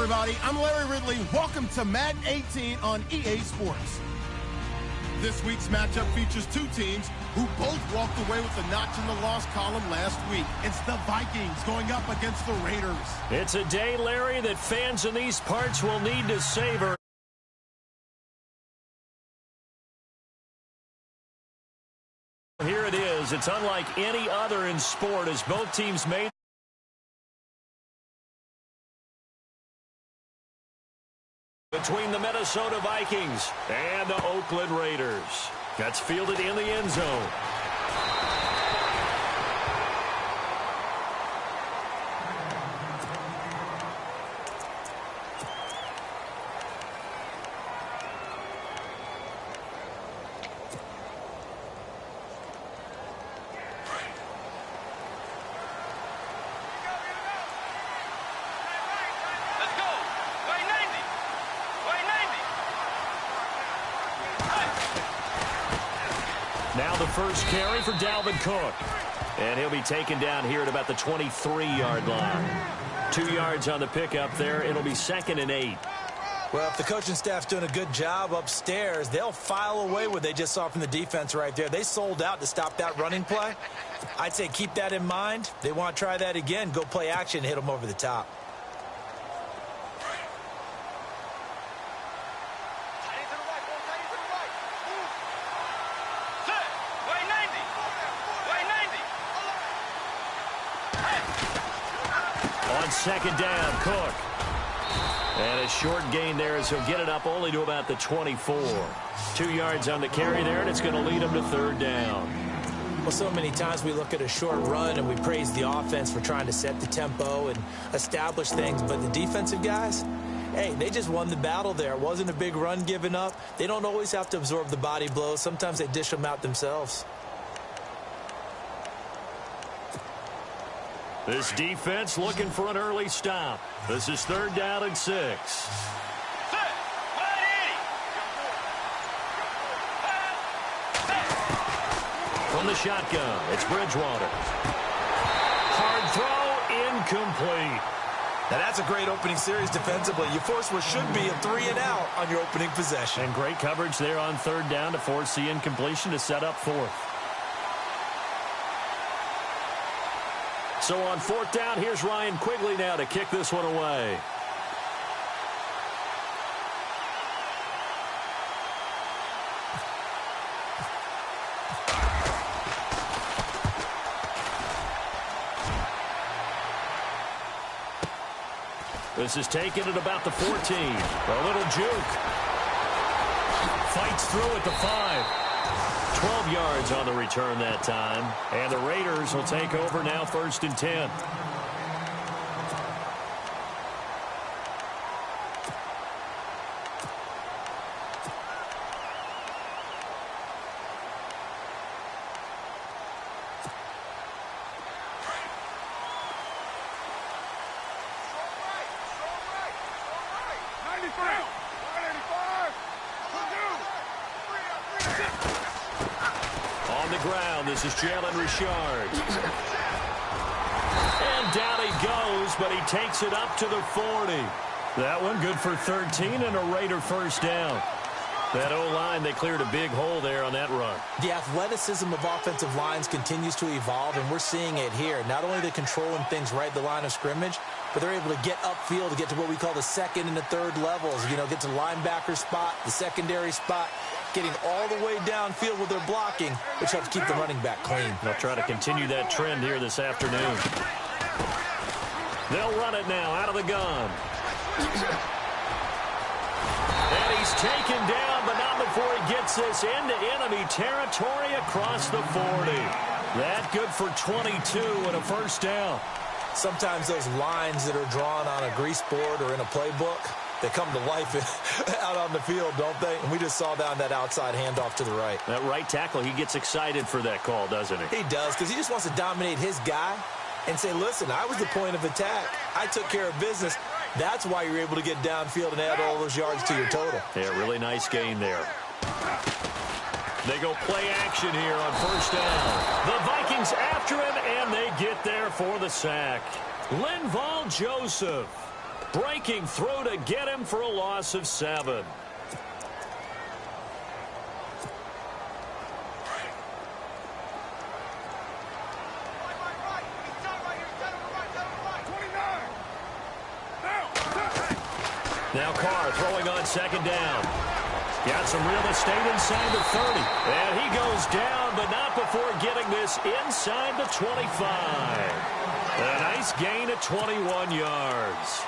everybody. I'm Larry Ridley. Welcome to Madden 18 on EA Sports. This week's matchup features two teams who both walked away with a notch in the loss column last week. It's the Vikings going up against the Raiders. It's a day, Larry, that fans in these parts will need to savor. Here it is. It's unlike any other in sport as both teams made between the Minnesota Vikings and the Oakland Raiders. That's fielded in the end zone. Now the first carry for Dalvin Cook. And he'll be taken down here at about the 23-yard line. 2 yards on the pickup there. It'll be 2nd and 8. Well, if the coaching staff's doing a good job upstairs, they'll file away what they just saw from the defense right there. They sold out to stop that running play. I'd say keep that in mind. They want to try that again. Go play action, hit them over the top. On second down, Cook. And a short gain there as he'll get it up only to about the 24. 2 yards on the carry there, and it's going to lead him to 3rd down. Well, so many times we look at a short run and we praise the offense for trying to set the tempo and establish things, but the defensive guys, hey, they just won the battle there. It wasn't a big run given up. They don't always have to absorb the body blows. Sometimes they dish them out themselves. This defense looking for an early stop. This is 3rd down and 6. From the shotgun, it's Bridgewater. Hard throw, incomplete. Now that's a great opening series defensively. You force what should be a 3-and-out on your opening possession. And great coverage there on 3rd down to force the incompletion to set up 4th. So on 4th down, here's Ryan Quigley now to kick this one away. This is taken at about the 14. A little juke. Fights through at the 5. 12 yards on the return that time. And the Raiders will take over now 1st and 10. This is Jalen Richard. And down he goes, but he takes it up to the 40. That one good for 13 and a Raider 1st down. That O-line, they cleared a big hole there on that run. The athleticism of offensive lines continues to evolve, and we're seeing it here. Not only are they controlling things right at the line of scrimmage, but they're able to get upfield to get to what we call the 2nd and the 3rd levels. You know, get to the linebacker spot, the secondary spot, getting all the way downfield with their blocking, which helps keep the running back clean. They'll try to continue that trend here this afternoon. They'll run it now out of the gun. And he's taken down, but not before he gets this into enemy territory across the 40. That good for 22 and a 1st down. Sometimes those lines that are drawn on a grease board or in a playbook, they come to life out on the field, don't they? And we just saw down that outside handoff to the right. That right tackle, he gets excited for that call, doesn't he? He does, because he just wants to dominate his guy and say, listen, I was the point of attack. I took care of business. That's why you're able to get downfield and add all those yards to your total. Yeah, really nice gain there. They go play action here on 1st down. The Vikings after him, and they get there for the sack. Linval Joseph. Breaking through to get him for a loss of 7. Now Carr throwing on 2nd down. Got some real estate inside the 30. And he goes down, but not before getting this inside the 25. A nice gain of 21 yards.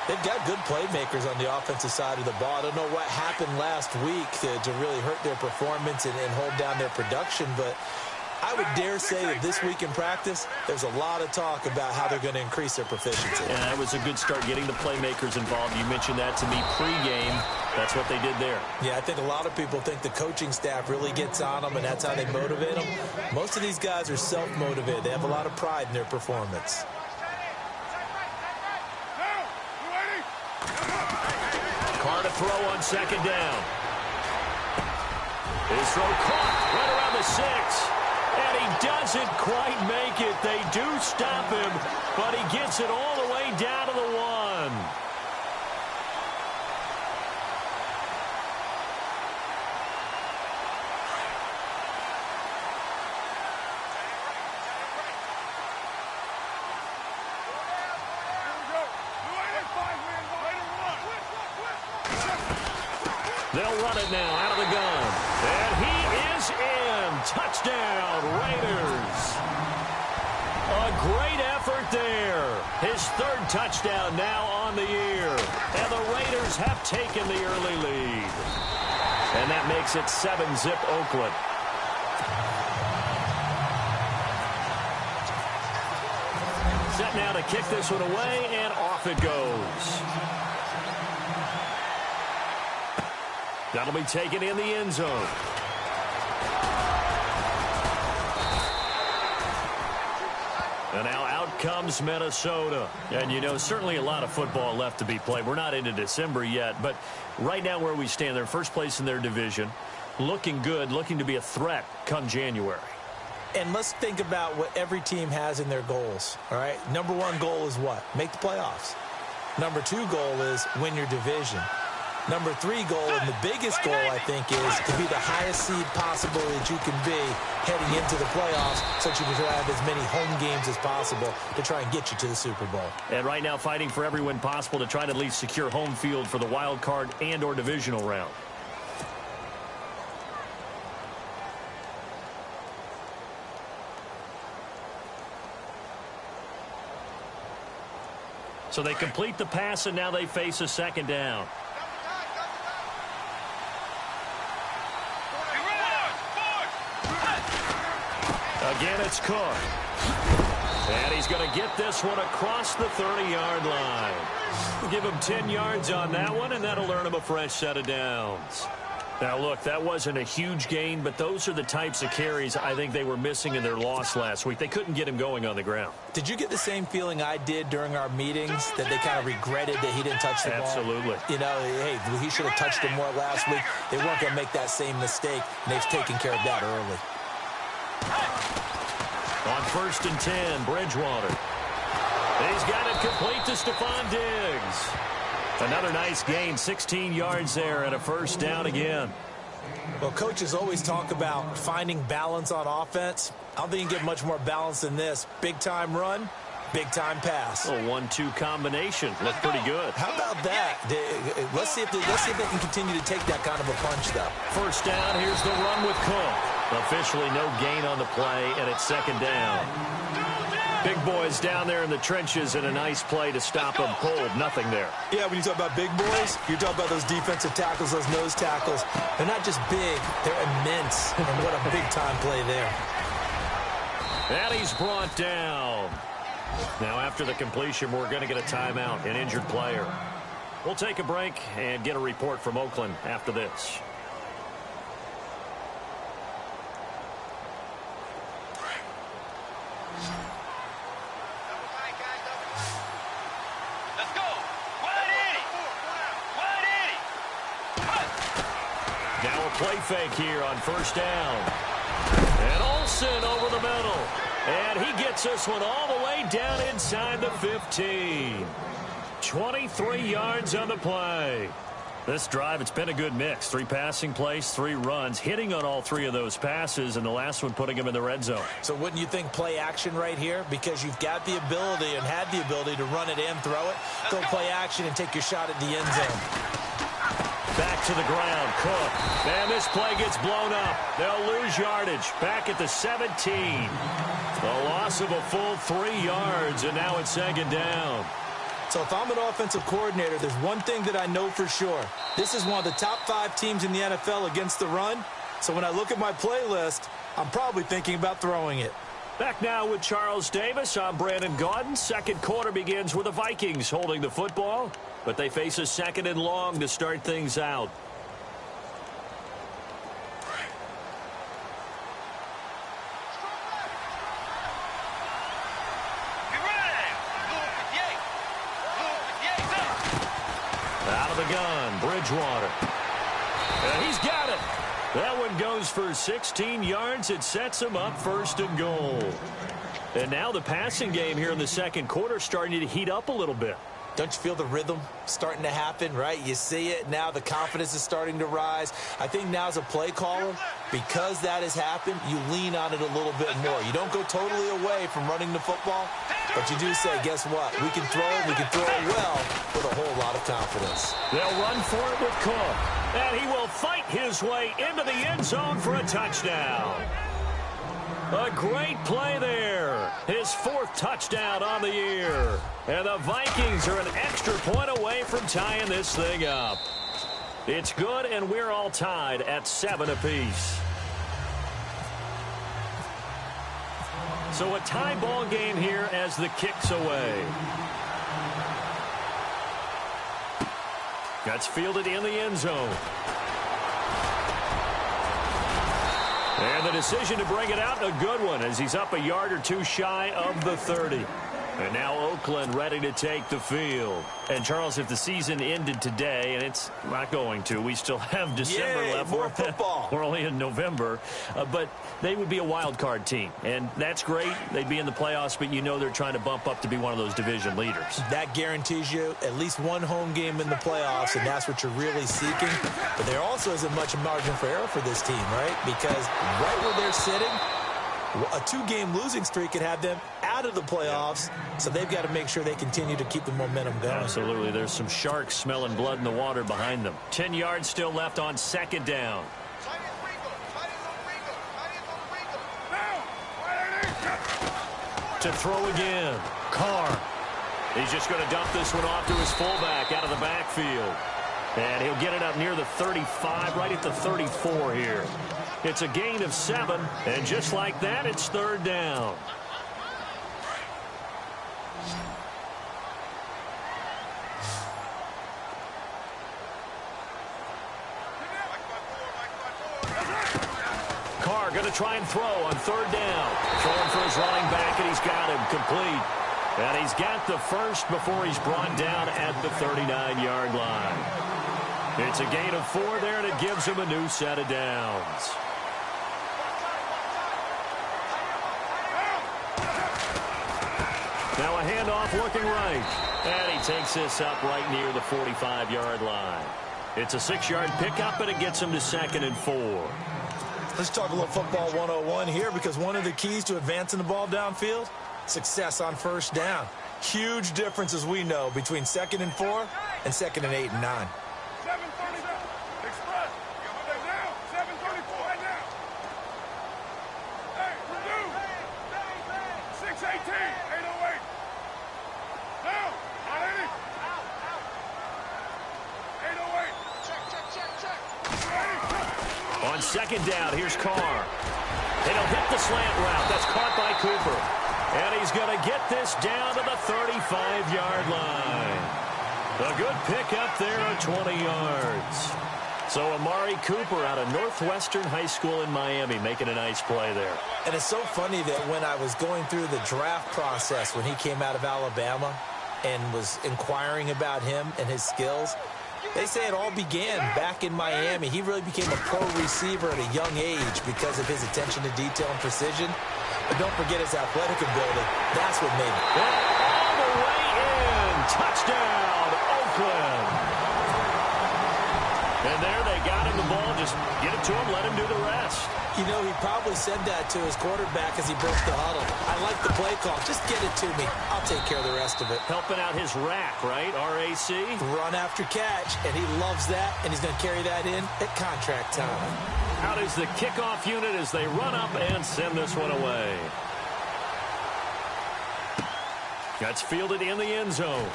They've got good playmakers on the offensive side of the ball. I don't know what happened last week to really hurt their performance and hold down their production, but I would dare say that this week in practice, there's a lot of talk about how they're going to increase their proficiency. And that was a good start getting the playmakers involved. You mentioned that to me pregame. That's what they did there. Yeah, I think a lot of people think the coaching staff really gets on them, and that's how they motivate them. Most of these guys are self-motivated. They have a lot of pride in their performance. Carr to throw on 2nd down. His throw caught right around the 6. And he doesn't quite make it. They do stop him, but he gets it all the way down to the 1. They'll run it now out of the gun. And he is in. Touchdown, Raiders. A great effort there. His 3rd touchdown now on the year. And the Raiders have taken the early lead. And that makes it 7-zip Oakland. Set now to kick this one away, and off it goes. That'll be taken in the end zone. And now out comes Minnesota. And, you know, certainly a lot of football left to be played. We're not into December yet, but right now where we stand, they're first place in their division. Looking good, looking to be a threat come January. And let's think about what every team has in their goals, all right? Number 1 goal is what? Make the playoffs. Number 2 goal is win your division. Number 3 goal, and the biggest goal, I think, is to be the highest seed possible that you can be heading into the playoffs so that you can have as many home games as possible to try and get you to the Super Bowl. And right now fighting for every win possible to try to at least secure home field for the wild card and or divisional round. So they complete the pass, and now they face a 2nd down. Again, it's Cook. And he's going to get this one across the 30-yard line. We'll give him 10 yards on that one, and that'll earn him a fresh set of downs. Now, look, that wasn't a huge gain, but those are the types of carries I think they were missing in their loss last week. They couldn't get him going on the ground. Did you get the same feeling I did during our meetings, that they kind of regretted that he didn't touch the ball? Absolutely. You know, hey, he should have touched it more last week. They weren't going to make that same mistake, and they've taken care of that early. On 1st and 10, Bridgewater. He's got it complete to Stephon Diggs. Another nice gain, 16 yards there, and a 1st down again. Well, coaches always talk about finding balance on offense. I don't think you can get much more balance than this. Big-time run, big-time pass. A 1-2 combination. Looked pretty good. How about that? Let's see if they can continue to take that kind of a punch, though. 1st down, here's the run with Cook. Officially no gain on the play, and it's 2nd down. Big boys down there in the trenches, and a nice play to stop them cold. Nothing there. Yeah, when you talk about big boys, you're talking about those defensive tackles, those nose tackles. They're not just big, they're immense. And what a big-time play there. And he's brought down. Now, after the completion, we're going to get a timeout, an injured player. We'll take a break and get a report from Oakland after this. Now a play fake here on 1st down. And Olsen over the middle. And he gets this one all the way down inside the 15. 23 yards on the play. This drive, it's been a good mix. 3 passing plays, 3 runs, hitting on all 3 of those passes, and the last one putting him in the red zone. So wouldn't you think play action right here? Because you've got the ability and had the ability to run it and throw it. Go play action and take your shot at the end zone. Back to the ground, Cook. And this play gets blown up. They'll lose yardage. Back at the 17. The loss of a full 3 yards, and now it's second down. So if I'm an offensive coordinator, there's one thing that I know for sure. This is one of the top 5 teams in the NFL against the run. So when I look at my playlist, I'm probably thinking about throwing it. Back now with Charles Davis. I'm Brandon Gaudin. Second quarter begins with the Vikings holding the football, but they face a 2nd and long to start things out. Out of the gun, Bridgewater. And he's got it. That one goes for 16 yards. It sets him up 1st and goal. And now the passing game here in the second quarter starting to heat up a little bit. Don't you feel the rhythm starting to happen, right? You see it. Now the confidence is starting to rise. I think now as a play caller, because that has happened, you lean on it a little bit more. You don't go totally away from running the football, but you do say, guess what? We can throw it. We can throw it well with a whole lot of confidence. They'll run for it with Cook. And he will fight his way into the end zone for a touchdown. A great play there. His 4th touchdown on the year. And the Vikings are an extra point away from tying this thing up. It's good, and we're all tied at 7 apiece. So a tie ball game here as the kick's away. That's fielded in the end zone. And the decision to bring it out, a good one, as he's up a yard or 2 shy of the 30. And now Oakland ready to take the field. And, Charles, if the season ended today, and it's not going to, we still have December left. More football. We're only in November. But they would be a wild card team. And that's great. They'd be in the playoffs, but you know they're trying to bump up to be one of those division leaders. That guarantees you at least one home game in the playoffs, and that's what you're really seeking. But there also isn't much margin for error for this team, right? Because right where they're sitting, a 2-game losing streak could have them out of the playoffs, so they've got to make sure they continue to keep the momentum going. Absolutely. There's some sharks smelling blood in the water behind them. 10 yards still left on 2nd down. To throw again. Carr. He's just going to dump this one off to his fullback out of the backfield. And he'll get it up near the 35, right at the 34 here. It's a gain of 7, and just like that, it's 3rd down. Carr going to try and throw on 3rd down. Throwing for his running back, and he's got him complete. And he's got the first before he's brought down at the 39-yard line. It's a gain of 4 there, and it gives him a new set of downs. Now a handoff looking right. And he takes this up right near the 45-yard line. It's a 6-yard pickup, and it gets him to 2nd and 4. Let's talk a little football 101 here, because one of the keys to advancing the ball downfield, success on 1st down. Huge difference, as we know, between 2nd and 4 and 2nd and 8 and 9. 7:30 express. Now, 7:34 right now. Hey, Purdue. 6:18, 8:08. Now, 180. 8:08. Check. On 2nd down, here's Carr. And he'll hit the slant route. That's caught by Cooper. And he's going to get this down to the 35-yard line. A good pickup there at 20 yards. So Amari Cooper out of Northwestern High School in Miami making a nice play there. And it's so funny that when I was going through the draft process when he came out of Alabama and was inquiring about him and his skills, they say it all began back in Miami. He really became a pro receiver at a young age because of his attention to detail and precision. But don't forget his athletic ability. That's what made it. All the way in. Touchdown. they got him the ball. Just get it to him, let him do the rest. You know, he probably said that to his quarterback as he broke the huddle. I like the play call. Just get it to me. I'll take care of the rest of it. Helping out his rack, right? RAC. Run after catch, and he loves that, and he's going to carry that in at contract time. Out is the kickoff unit as they run up and send this one away. That's fielded in the end zone.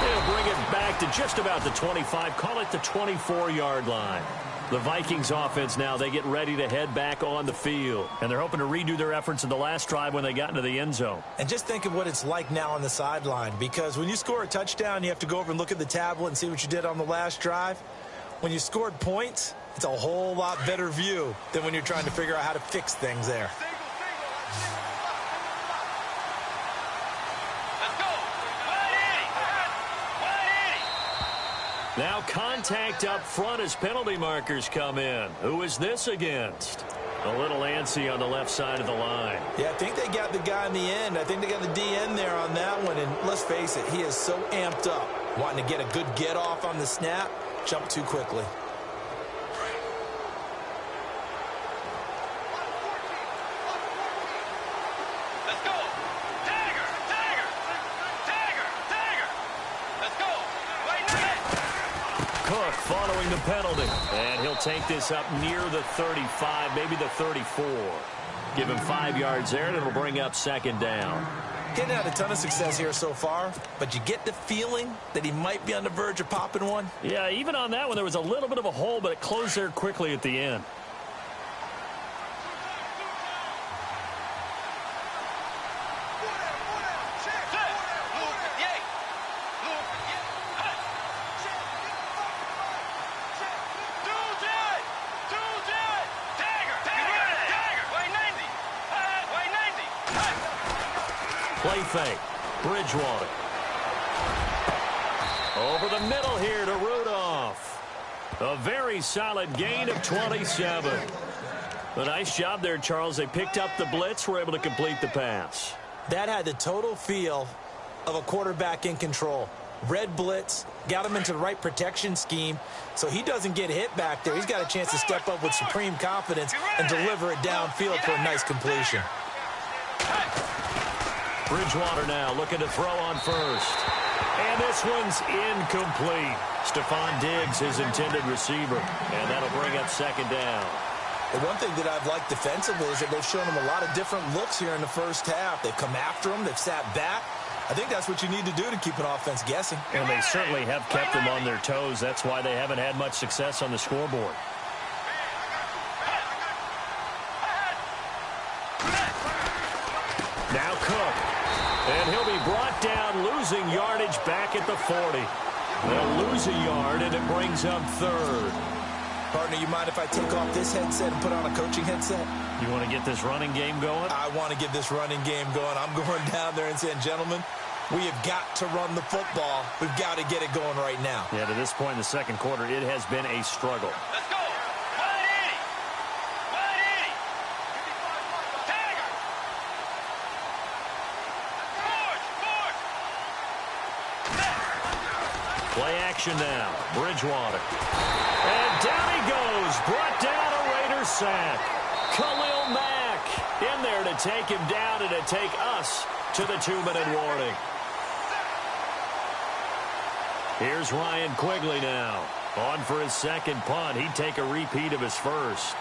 They'll bring it back to just about the 25. Call it the 24-yard line. The Vikings offense now, they get ready to head back on the field. And they're hoping to redo their efforts in the last drive when they got into the end zone. And just think of what it's like now on the sideline. Because when you score a touchdown, you have to go over and look at the tablet and see what you did on the last drive. When you scored points, it's a whole lot better view than when you're trying to figure out how to fix things there. Now contact up front as penalty markers come in. Who is this against? A little antsy on the left side of the line. Yeah, I think they got the guy in the end. I think they got the DN there on that one. And let's face it, he is so amped up, wanting to get a good get off on the snap, jump too quickly. Cook following the penalty. And he'll take this up near the 35, maybe the 34. Give him 5 yards there, and it'll bring up second down. Getting had a ton of success here so far, but you get the feeling that he might be on the verge of popping one. Yeah, even on that one, there was a little bit of a hole, but it closed there quickly at the end. Play fake. Bridgewater. Over the middle here to Rudolph. A very solid gain of 27. A nice job there, Charles. They picked up the blitz, were able to complete the pass. That had the total feel of a quarterback in control. Red blitz, got him into the right protection scheme, so he doesn't get hit back there. He's got a chance to step up with supreme confidence and deliver it downfield for a nice completion. Bridgewater now looking to throw on first. And this one's incomplete. Stephon Diggs, his intended receiver. And that'll bring up second down. The one thing that I've liked defensively is that they've shown him a lot of different looks here in the first half. They've come after him. They've sat back. I think that's what you need to do to keep an offense guessing. And they certainly have kept them on their toes. That's why they haven't had much success on the scoreboard. Now Cook. And he'll be brought down, losing yardage back at the 40. They'll lose a yard, and it brings up third. Partner, you mind if I take off this headset and put on a coaching headset? You want to get this running game going? I want to get this running game going. I'm going down there and saying, gentlemen, we have got to run the football. We've got to get it going right now. Yeah, to this point in the second quarter, it has been a struggle. Let's go. 180. 180. Tiger. Forge. Play action now. Bridgewater. And down he goes. Brought down a Raider sack. Khalil Mack in there to take him down and to take us to the 2-minute warning. Here's Ryan Quigley now. On for his second punt. He'd take a repeat of his first.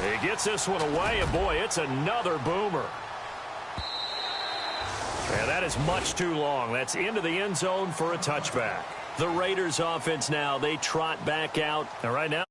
He gets this one away, and boy, it's another boomer. And that is much too long. That's into the end zone for a touchback. The Raiders offense now, they trot back out. And right now,